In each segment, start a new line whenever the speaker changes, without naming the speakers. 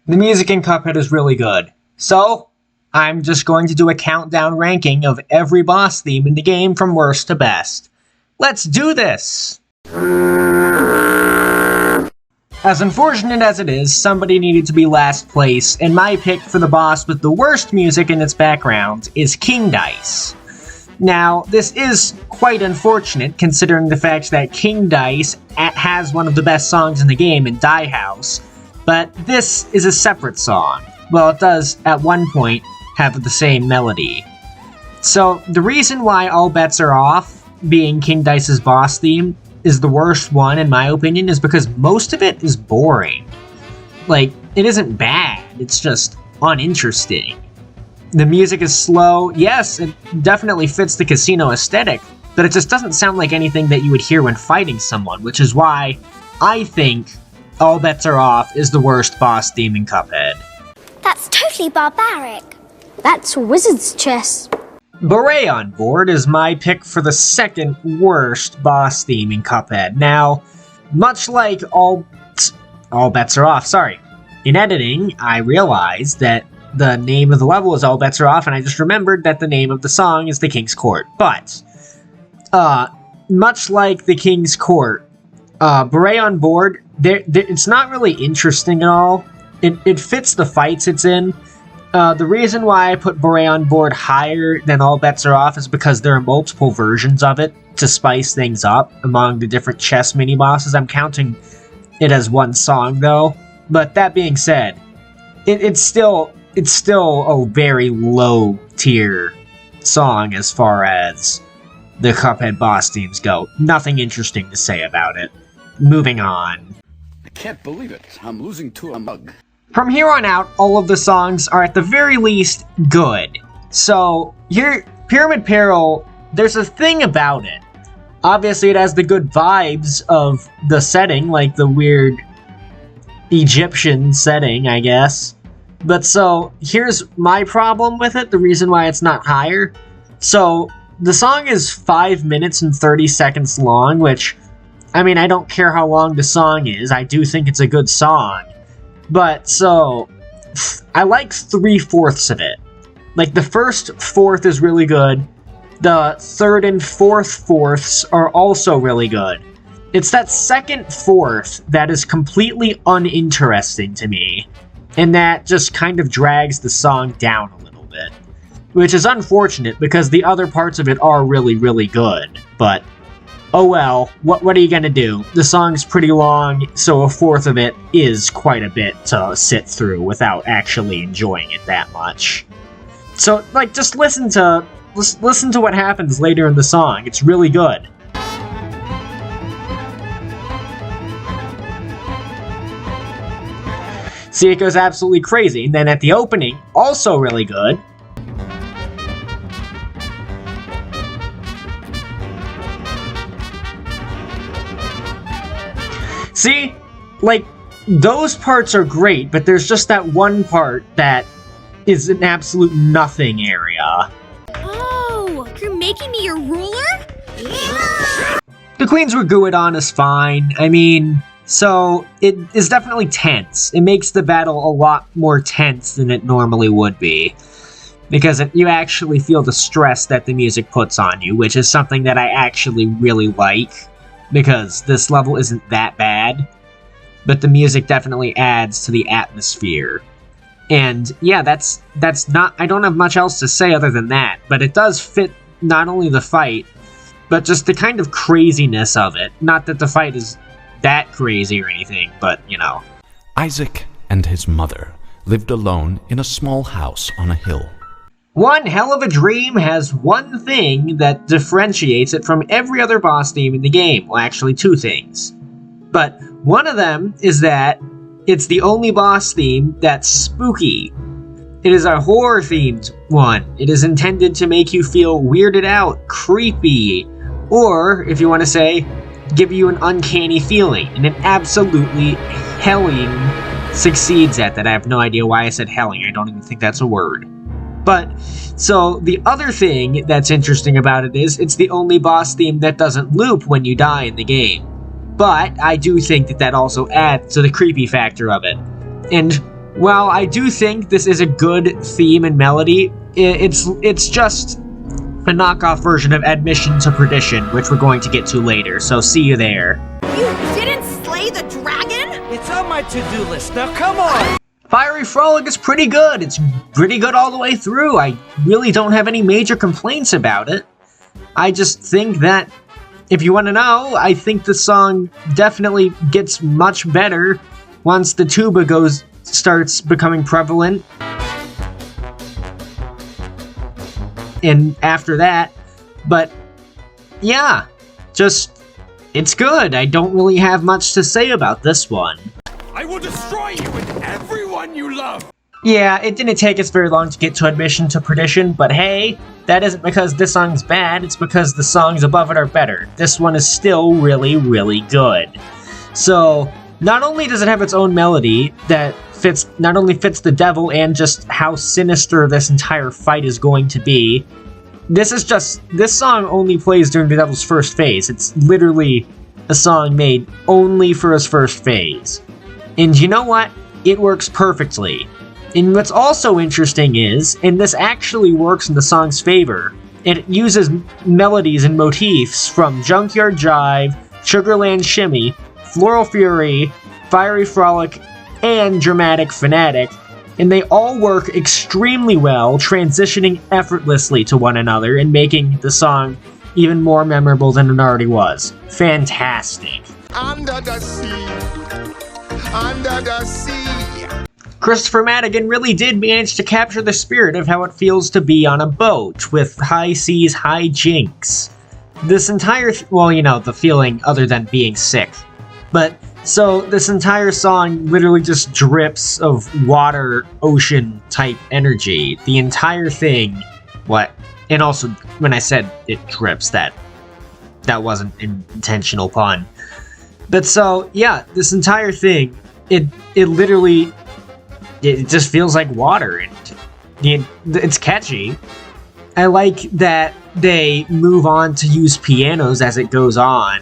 The music in Cuphead is really good. So, I'm just going to do a countdown ranking of every boss theme in the game from worst to best. Let's do this! As unfortunate as it is, somebody needed to be last place, and my pick for the boss with the worst music in its background is King Dice. Now, this is quite unfortunate considering the fact that King Dice has one of the best songs in the game in Die House, but this is a separate song. Well, it does, at one point, have the same melody. So, the reason why All Bets Are Off, being King Dice's boss theme, is the worst one, in my opinion, is because most of it is boring. Like, it isn't bad, it's just uninteresting. The music is slow. Yes, it definitely fits the casino aesthetic, but it just doesn't sound like anything that you would hear when fighting someone, which is why I think All Bets Are Off is the worst boss theme in Cuphead.
That's totally barbaric. That's wizard's chess.
Beret on Board is my pick for the second worst boss theme in Cuphead. Now, much like All Bets Are Off, sorry. In editing, I realized that the name of the level is All Bets Are Off, and I just remembered that the name of the song is The King's Court. But, much like The King's Court, Beret on Board, it's not really interesting at all. It fits the fights it's in. The reason why I put Beret on Board higher than All Bets Are Off is because there are multiple versions of it to spice things up among the different chess mini-bosses. I'm counting it as one song, though. But that being said, it's still a very low-tier song as far as the Cuphead boss themes go. Nothing interesting to say about it. Moving on.
I can't believe it. I'm losing to a mug.
From here on out, all of the songs are at the very least good. So, here, Pyramid Peril, there's a thing about it. Obviously, it has the good vibes of the setting, like the weird Egyptian setting, I guess. But so, here's my problem with it, the reason why it's not higher. So, the song is 5 minutes and 30 seconds long, which, I mean, I don't care how long the song is, I do think it's a good song. But, so, I like 3/4 of it. Like, the first fourth is really good. The third and fourths are also really good. It's that second fourth that is completely uninteresting to me, and that just kind of drags the song down a little bit. Which is unfortunate, because the other parts of it are really, really good. But, oh well, what are you gonna do? The song's pretty long, so 1/4 of it is quite a bit to sit through without actually enjoying it that much. So, like, just listen to what happens later in the song. It's really good. See, it goes absolutely crazy. And then at the opening, also really good. See, like, those parts are great, but there's just that one part that is an absolute nothing area.
Oh, you're making me your ruler? Yeah!
The Queen's Raguadon is fine. I mean, so it is definitely tense. It makes the battle a lot more tense than it normally would be. Because you actually feel the stress that the music puts on you, which is something that I actually really like. Because this level isn't that bad, but the music definitely adds to the atmosphere. And yeah, that's not, I don't have much else to say other than that, but it does fit not only the fight, but just the kind of craziness of it. Not that the fight is that crazy or anything, but you know.
Isaac and his mother lived alone in a small house on a hill.
One Hell of a Dream has one thing that differentiates it from every other boss theme in the game. Well, actually, two things. But one of them is that it's the only boss theme that's spooky. It is a horror-themed one. It is intended to make you feel weirded out, creepy, or, if you want to say, give you an uncanny feeling. And it absolutely helling succeeds at that. I have no idea why I said helling. I don't even think that's a word. But, so, the other thing that's interesting about it is, it's the only boss theme that doesn't loop when you die in the game. But, I do think that that also adds to the creepy factor of it. And while I do think this is a good theme and melody, it's just a knockoff version of Admission to Perdition, which we're going to get to later, so see you there.
You didn't slay the dragon?
It's on my to-do list, now come on!
Fiery Frolic is pretty good. It's pretty good all the way through. I really don't have any major complaints about it. I just think that, if you want to know, I think the song definitely gets much better once the tuba starts becoming prevalent. And after that, but yeah, it's good. I don't really have much to say about this one.
I will destroy you and everyone you love!
Yeah, it didn't take us very long to get to Admission to Perdition, but hey, that isn't because this song's bad, it's because the songs above it are better. This one is still really, really good. So, not only does it have its own melody that not only fits the devil and just how sinister this entire fight is going to be, this song only plays during the devil's first phase. It's literally a song made only for his first phase. And you know what? It works perfectly. And what's also interesting is, and this actually works in the song's favor, it uses melodies and motifs from Junkyard Jive, Sugarland Shimmy, Floral Fury, Fiery Frolic, and Dramatic Fanatic, and they all work extremely well, transitioning effortlessly to one another and making the song even more memorable than it already was. Fantastic.
Under the sea, under the sea.
Christopher Madigan really did manage to capture the spirit of how it feels to be on a boat with high seas, hijinks. This entire, the feeling other than being sick. But, so, this entire song literally just drips of water, ocean type energy. The entire thing, and also, when I said it drips, that wasn't an intentional pun. But so, yeah, this entire thing, it literally, it just feels like water, and it's catchy. I like that they move on to use pianos as it goes on.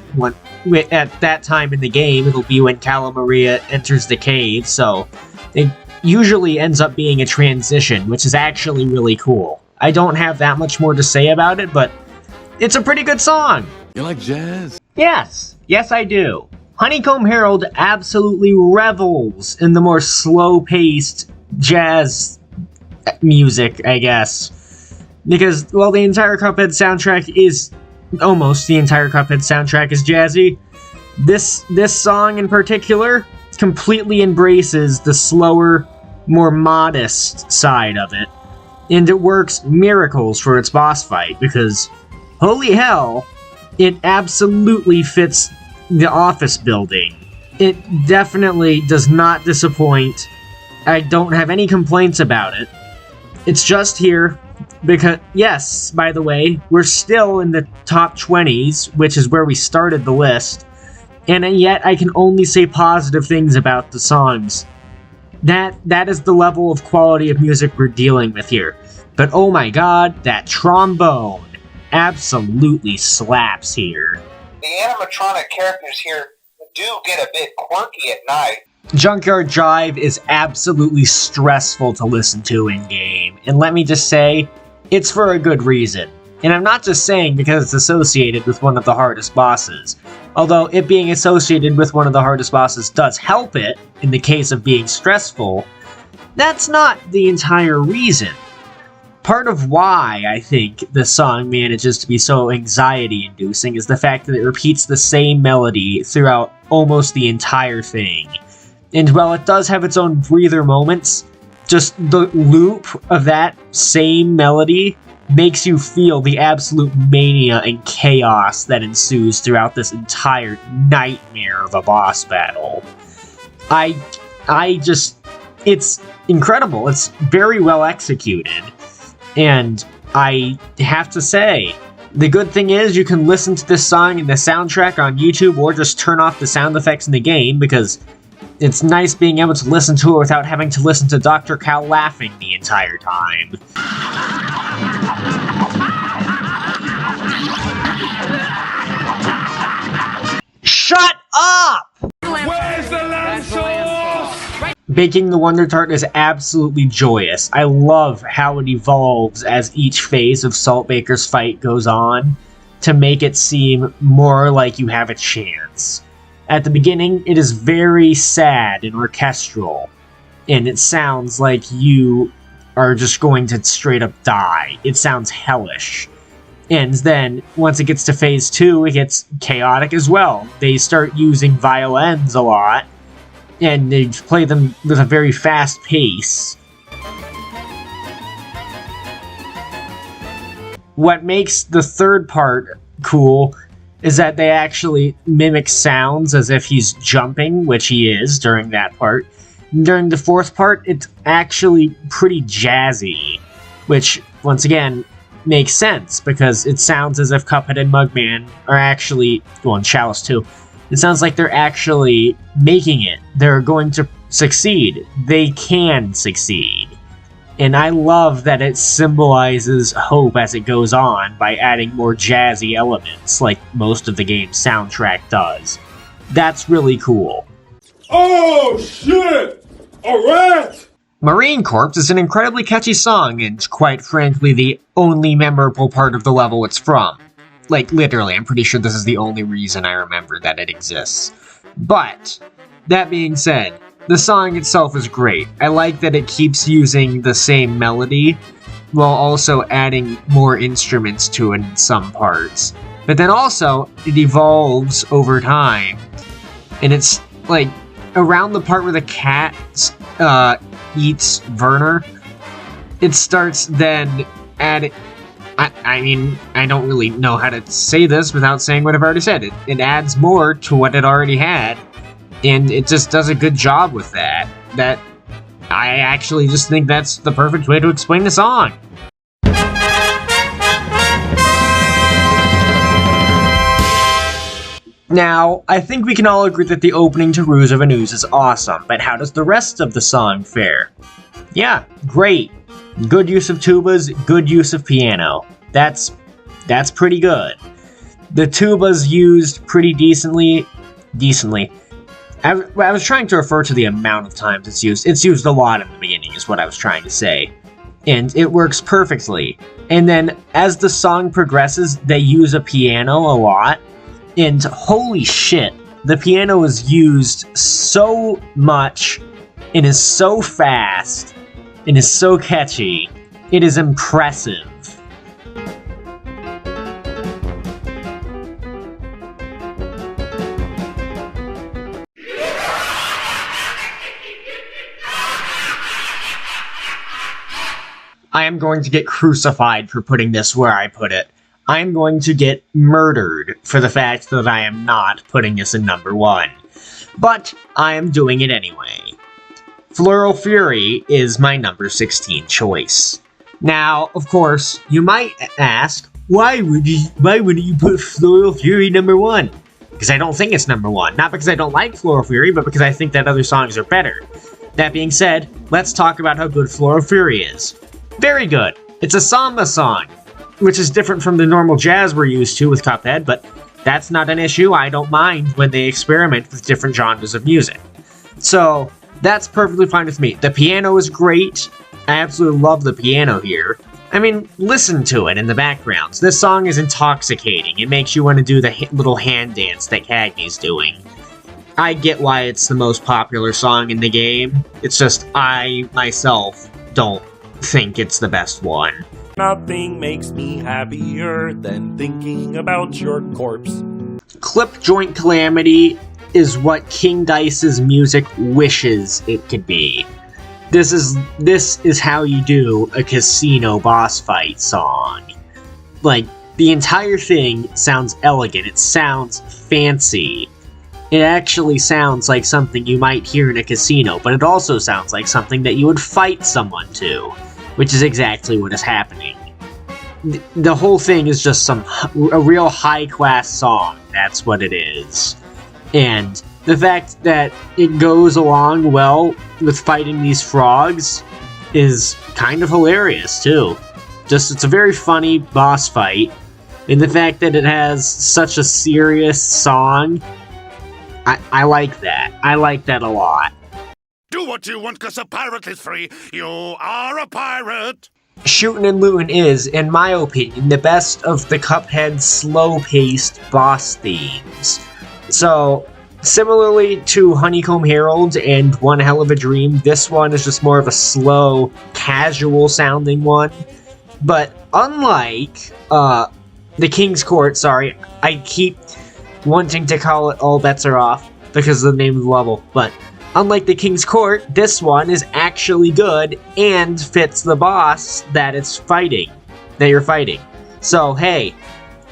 At that time in the game, it'll be when Cala Maria enters the cave, so it usually ends up being a transition, which is actually really cool. I don't have that much more to say about it, but it's a pretty good song.
You like jazz?
Yes, I do. Honeycomb Herald absolutely revels in the more slow-paced jazz music, I guess. Because, the entire Cuphead soundtrack is... almost the entire Cuphead soundtrack is jazzy. This song in particular completely embraces the slower, more modest side of it. And it works miracles for its boss fight, because, holy hell, it absolutely fits the office building. It definitely does not disappoint. I don't have any complaints about it. It's just here because, yes, by the way, we're still in the top 20s, which is where we started the list, and yet I can only say positive things about the songs. That is the level of quality of music we're dealing with here. But oh my god, that trombone absolutely slaps here.
The animatronic characters here do get a bit quirky at night.
Junkyard Jive is absolutely stressful to listen to in-game, and let me just say, it's for a good reason. And I'm not just saying because it's associated with one of the hardest bosses. Although it being associated with one of the hardest bosses does help it, in the case of being stressful, that's not the entire reason. Part of why I think the song manages to be so anxiety-inducing is the fact that it repeats the same melody throughout almost the entire thing. And while it does have its own breather moments, just the loop of that same melody makes you feel the absolute mania and chaos that ensues throughout this entire nightmare of a boss battle. It's incredible. It's very well executed. And I have to say, the good thing is you can listen to this song in the soundtrack on YouTube or just turn off the sound effects in the game, because it's nice being able to listen to it without having to listen to Dr. Cal laughing the entire time. Shut up!
Where's the lamb sauce?
Baking the Wonder Tart is absolutely joyous. I love how it evolves as each phase of Saltbaker's fight goes on to make it seem more like you have a chance. At the beginning, it is very sad and orchestral, and it sounds like you are just going to straight up die. It sounds hellish. And then, once it gets to phase 2, it gets chaotic as well. They start using violins a lot, and they play them with a very fast pace. What makes the third part cool is that they actually mimic sounds as if he's jumping, which he is during that part. During the fourth part, it's actually pretty jazzy, which, once again, makes sense, because it sounds as if Cuphead and Mugman are actually, well, and Chalice too, it sounds like they're actually making it. They're going to succeed. They can succeed. And I love that it symbolizes hope as it goes on by adding more jazzy elements, like most of the game's soundtrack does. That's really cool.
Oh, shit! A rat!
Marine Corps is an incredibly catchy song, and quite frankly, the only memorable part of the level it's from. Like, literally, I'm pretty sure this is the only reason I remember that it exists. But, that being said, the song itself is great. I like that it keeps using the same melody, while also adding more instruments to it in some parts. But then also, it evolves over time, and it's, like, around the part where the cat, eats Werner, it starts then adding... I mean, I don't really know how to say this without saying what I've already said. It adds more to what it already had, and it just does a good job with that. That I actually just think that's the perfect way to explain the song. Now, I think we can all agree that the opening to Ruse of Anus is awesome, but how does the rest of the song fare? Yeah, great. Good use of tubas, good use of piano. That's pretty good. The tuba's used pretty decently. I was trying to refer to the amount of times it's used. It's used a lot in the beginning, is what I was trying to say. And it works perfectly. And then, as the song progresses, they use a piano a lot. And holy shit, the piano is used so much, and is so fast, and is so catchy. It is impressive. I am going to get crucified for putting this where I put it. I am going to get murdered for the fact that I am not putting this in number 1. But I am doing it anyway. Floral Fury is my number 16 choice. Now, of course, you might ask, why wouldn't you put Floral Fury number 1? Because I don't think it's number 1. Not because I don't like Floral Fury, but because I think that other songs are better. That being said, let's talk about how good Floral Fury is. Very good. It's a samba song, which is different from the normal jazz we're used to with Cuphead, but that's not an issue. I don't mind when they experiment with different genres of music. So, that's perfectly fine with me. The piano is great. I absolutely love the piano here. I mean, listen to it in the backgrounds. This song is intoxicating. It makes you want to do the little hand dance that Cagney's doing. I get why it's the most popular song in the game. It's just I, myself, don't think it's the best one.
Nothing makes me happier than thinking about your corpse.
Clip Joint Calamity is what King Dice's music wishes it could be. This is how you do a casino boss fight song. Like, the entire thing sounds elegant, it sounds fancy. It actually sounds like something you might hear in a casino, but it also sounds like something that you would fight someone to, which is exactly what is happening. The whole thing is just a real high-class song, that's what it is. And the fact that it goes along well with fighting these frogs is kind of hilarious, too. It's a very funny boss fight, and the fact that it has such a serious song, I like that. I like that a lot.
Do
do what you want because a pirate is free. You are a pirate.
Shootin' and Lootin' is, in my opinion, the best of the Cuphead slow-paced boss themes. So, similarly to Honeycomb Herald and One Hell of a Dream, this one is just more of a slow, casual-sounding one. But unlike the King's Court, sorry, I keep wanting to call it All Bets Are Off because of the name of the level, but unlike the King's Court, this one is actually good and fits the boss that you're fighting. So, hey,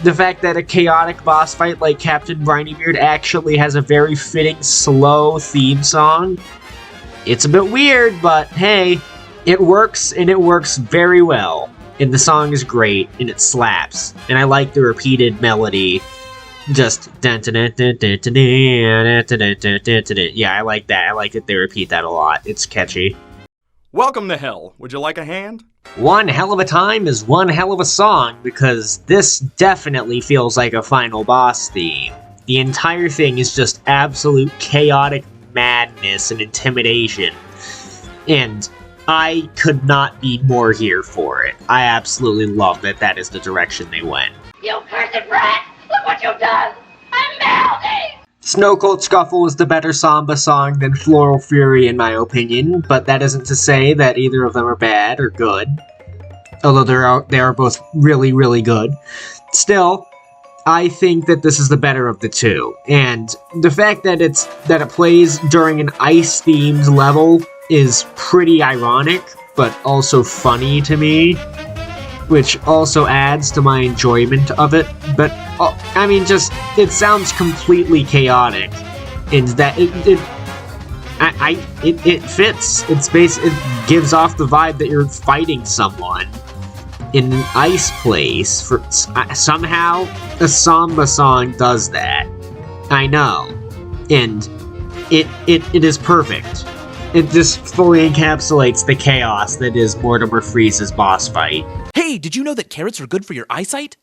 the fact that a chaotic boss fight like Captain Brinybeard actually has a very fitting, slow theme song, it's a bit weird, but hey, it works, and it works very well. And the song is great, and it slaps. And I like the repeated melody. Just yeah, I like that. I like that they repeat that a lot. It's catchy.
Welcome to hell. Would you like a hand?
One Hell of a Time is one hell of a song because this definitely feels like a final boss theme. The entire thing is just absolute chaotic madness and intimidation. And I could not be more here for it. I absolutely love that that is the direction they went.
You cursed rat! Look what you've done! I'm melting!
Snow Cold Scuffle is the better Samba song than Floral Fury in my opinion, but that isn't to say that either of them are bad or good. Although they are both really, really good. Still, I think that this is the better of the two. And the fact that it plays during an ice-themed level is pretty ironic, but also funny to me, which also adds to my enjoyment of it. But I mean, just it sounds completely chaotic, in that it fits. It gives off the vibe that you're fighting someone in an ice place. Somehow a Samba song does that. I know, and it is perfect. It just fully encapsulates the chaos that is Mortimer Freeze's boss fight.
Hey, did you know that carrots are good for your eyesight?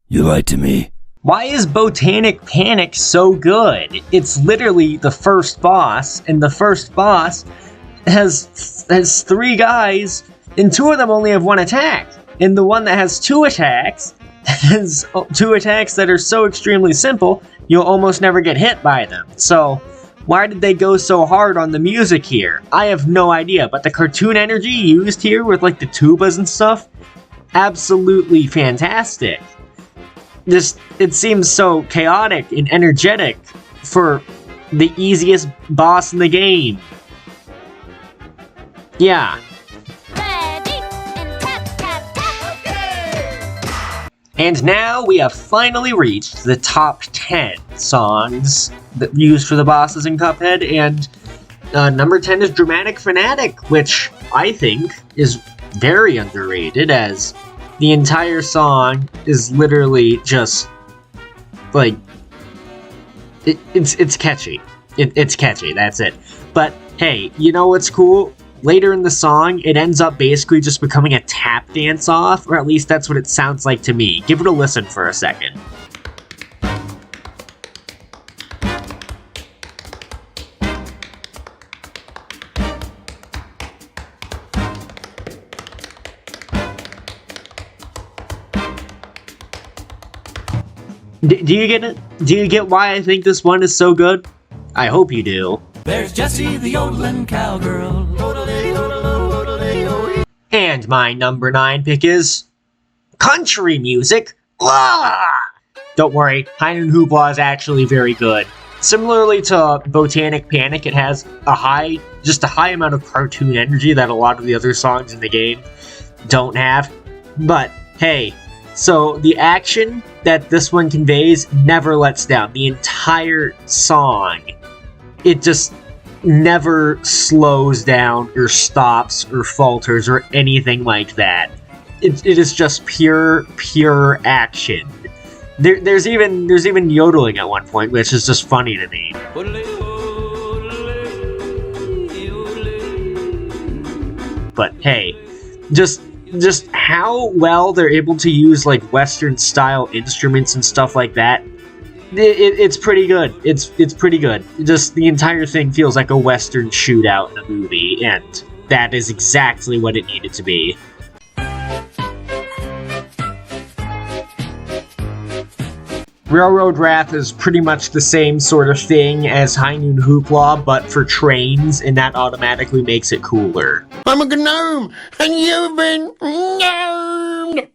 You lied to me.
Why is Botanic Panic so good? It's literally the first boss, and the first boss has 3 guys, and 2 of them only have 1 attack. And the one that has 2 attacks has 2 attacks that are so extremely simple, you'll almost never get hit by them. So, why did they go so hard on the music here? I have no idea, but the cartoon energy used here with like the tubas and stuff, absolutely fantastic. It seems so chaotic and energetic for the easiest boss in the game. Yeah. And now we have finally reached the top 10 songs that used for the bosses in Cuphead, and number 10 is Dramatic Fanatic, which I think is very underrated, as the entire song is literally just, like, it's catchy. It's catchy, that's it. But, hey, you know what's cool? Later in the song, it ends up basically just becoming a tap dance off, or at least that's what it sounds like to me. Give it a listen for a second. Do you get it? Do you get why I think this one is so good? I hope you do.
There's Jessie the yodeling cowgirl.
And my number 9 pick is country music. Blah! Don't worry, Hein and Hoopla is actually very good. Similarly to Botanic Panic, it has a high amount of cartoon energy that a lot of the other songs in the game don't have. But hey, so the action that this one conveys never lets down. The entire song, it just never slows down or stops or falters or anything like that. It is just pure action. There's even yodeling at one point, which is just funny to me. But hey, just how well they're able to use like Western style instruments and stuff like that It's pretty good. It's pretty good. Just the entire thing feels like a Western shootout in a movie, and that is exactly what it needed to be. Railroad Wrath is pretty much the same sort of thing as High Noon Hoopla, but for trains, and that automatically makes it cooler.
I'm a gnome, and you've been gnomed.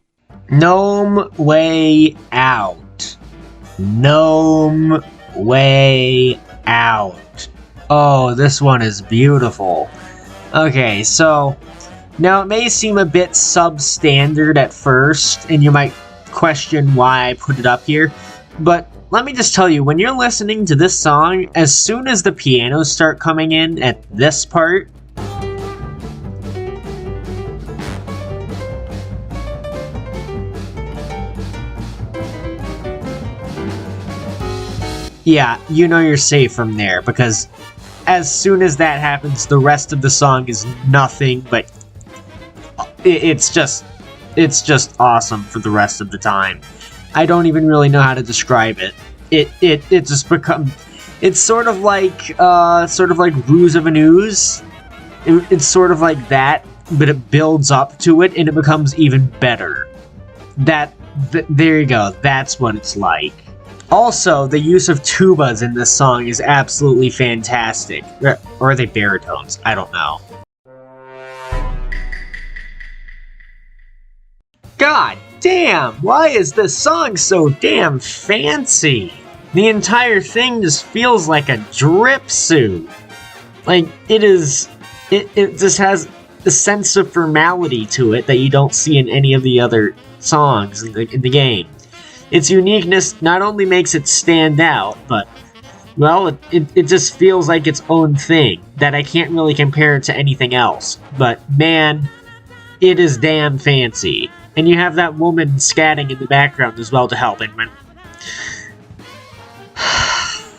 Gnome Way Out. Gnome Way Out. Oh, this one is beautiful. Okay, so now it may seem a bit substandard at first, and you might question why I put it up here. But let me just tell you, when you're listening to this song, as soon as the pianos start coming in at this part, yeah, you know you're safe from there, because as soon as that happens, the rest of the song is nothing but it's just awesome for the rest of the time. I don't even really know how to describe it. It just become, it's sort of like Ruse of an Ooze. It's sort of like that, but it builds up to it and it becomes even better. There you go. That's what it's like. Also, the use of tubas in this song is absolutely fantastic. Or are they baritones? I don't know. God damn, why is this song so damn fancy? The entire thing just feels like a drip suit. Like, it just has a sense of formality to it that you don't see in any of the other songs in the game. Its uniqueness not only makes it stand out, but, well, it just feels like its own thing, that I can't really compare it to anything else. But, man, it is damn fancy. And you have that woman scatting in the background as well to help. And when...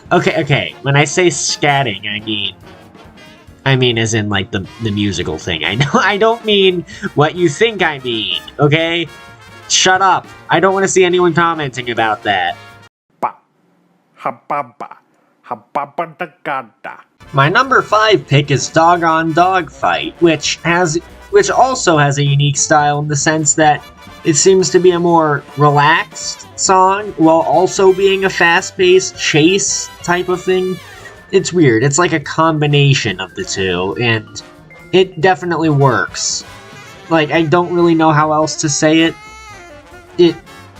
okay. When I say scatting, I mean as in like the musical thing. I don't mean what you think I mean. Okay, shut up. I don't want to see anyone commenting about that. My number 5 pick is Doggone Dogfight, which also has a unique style in the sense that it seems to be a more relaxed song while also being a fast-paced chase type of thing. It's weird. It's like a combination of the two, and it definitely works. Like, I don't really know how else to say it.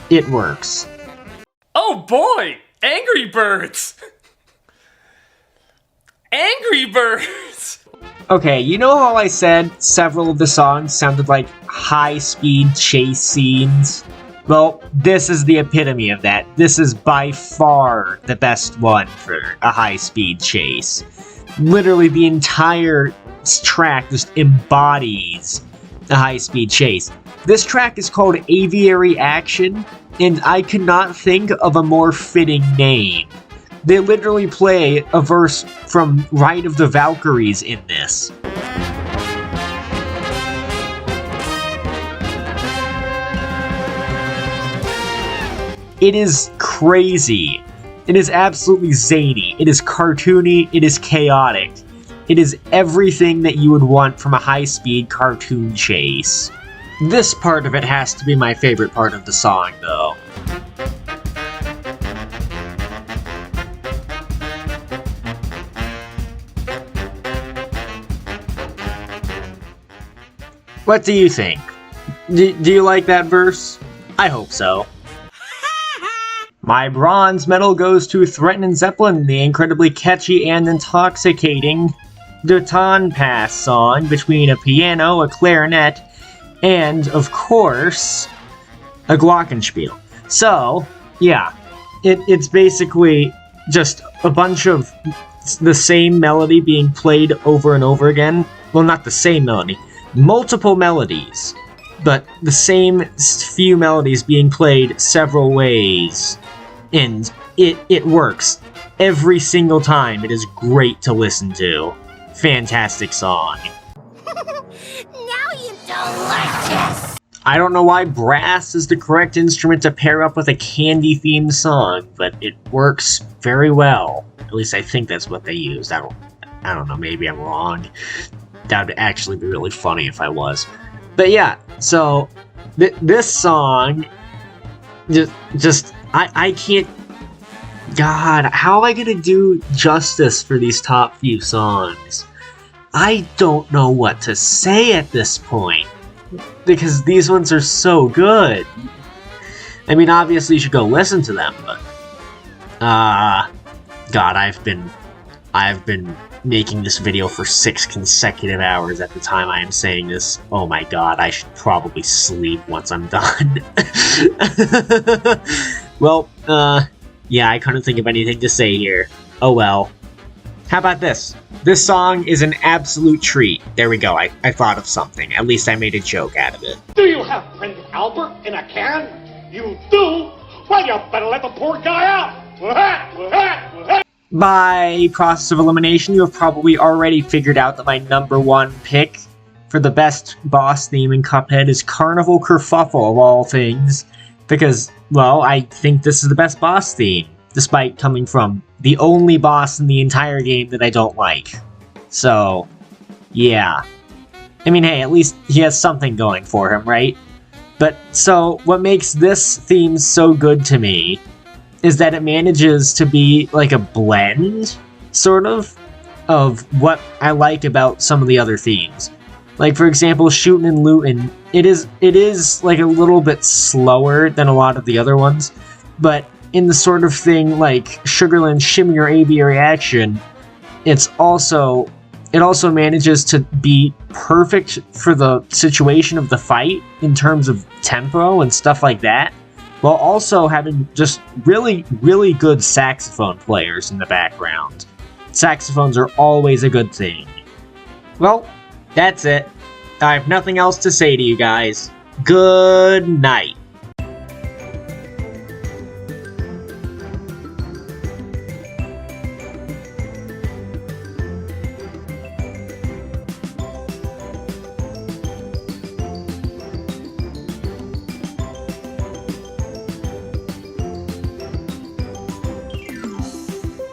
It works.
Oh boy! Angry Birds! Angry Birds!
Okay, you know how I said several of the songs sounded like high-speed chase scenes? Well, this is the epitome of that. This is by far the best one for a high-speed chase. Literally, the entire track just embodies a high-speed chase. This track is called Aviary Action, and I could not think of a more fitting name. They literally play a verse from Ride of the Valkyries in this. It is crazy. It is absolutely zany. It is cartoony. It is chaotic. It is everything that you would want from a high-speed cartoon chase. This part of it has to be my favorite part of the song, though. What do you think? Do you like that verse? I hope so. My bronze medal goes to Threatenin' Zeppelin, the incredibly catchy and intoxicating Duton Pass song between a piano, a clarinet, and, of course, a glockenspiel. So, yeah, it's basically just a bunch of the same melody being played over and over again. Well, not the same melody. Multiple melodies, but the same few melodies being played several ways, and it works every single time. It is great to listen to. Fantastic song.
Now you delicious!
I don't know why brass is the correct instrument to pair up with a candy-themed song, but it works very well. At least I think that's what they used. I don't know, maybe I'm wrong. That would actually be really funny if I was. But yeah, so this song, I can't... God, how am I gonna do justice for these top few songs? I don't know what to say at this point, because these ones are so good. I mean, obviously you should go listen to them, but... God, I've been making this video for 6 consecutive hours at the time I am saying this. Oh my god, I should probably sleep once I'm done. Well, yeah, I couldn't think of anything to say here. Oh well. How about this? This song is an absolute treat. There we go, I thought of something. At least I made a joke out of it.
Do you have Prince Albert in a can? You do? Well, you better let the poor guy out.
By process of elimination, you have probably already figured out that my #1 pick for the best boss theme in Cuphead is Carnival Kerfuffle, of all things. Because, well, I think this is the best boss theme, despite coming from the only boss in the entire game that I don't like. So, yeah. I mean, hey, at least he has something going for him, right? But, so, what makes this theme so good to me is that it manages to be like a blend, sort of what I like about some of the other themes. Like, for example, Shootin' and Lootin', it is like a little bit slower than a lot of the other ones, but in the sort of thing like Sugarland Shimmy or Aviary Action, it also manages to be perfect for the situation of the fight in terms of tempo and stuff like that, while also having just really, really good saxophone players in the background. Saxophones are always a good thing. Well, that's it. I have nothing else to say to you guys. Good night.